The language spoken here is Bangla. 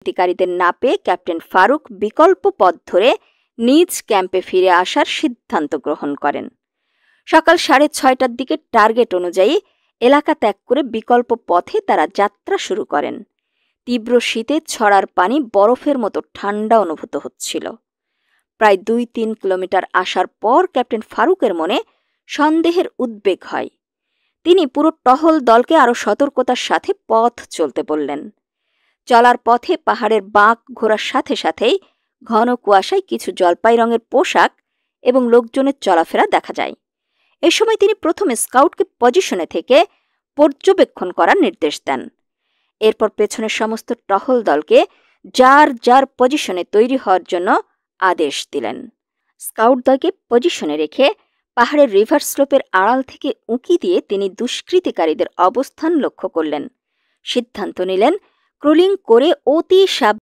দুষ্কৃতিকারীদের না পেয়ে ক্যাপ্টেন ফারুক বিকল্প পথ ধরে নিজ ক্যাম্পে ফিরে আসার সিদ্ধান্ত গ্রহণ করেন। সকাল 6:30টার দিকে টার্গেট অনুযায়ী এলাকা ত্যাগ করে বিকল্প পথে তারা যাত্রা শুরু করেন। তীব্র শীতে ছড়ার পানি বরফের মতো ঠান্ডা অনুভূত হচ্ছিল। প্রায় 2-3 কিলোমিটার আসার পর ক্যাপ্টেন ফারুকের মনে সন্দেহের উদ্বেগ হয়। তিনি পুরো টহল দলকে আরও সতর্কতার সাথে পথ চলতে বললেন। চলার পথে পাহাড়ের বাঁক ঘোরার সাথে সাথেই ঘন কুয়াশায় কিছু জলপাই রঙের পোশাক এবং লোকজনের চলাফেরা দেখা যায়। এ সময় তিনি প্রথমে স্কাউটকে পজিশনে থেকে পর্যবেক্ষণ করার নির্দেশ দেন। এরপর পেছনের সমস্ত টহল দলকে যার যার পজিশনে তৈরি হওয়ার জন্য আদেশ দিলেন। স্কাউট দলকে পজিশনে রেখে পাহাড়ের রিভার স্লোপের আড়াল থেকে উঁকি দিয়ে তিনি দুষ্কৃতিকারীদের অবস্থান লক্ষ্য করলেন। সিদ্ধান্ত নিলেন ক্রলিং করে অতি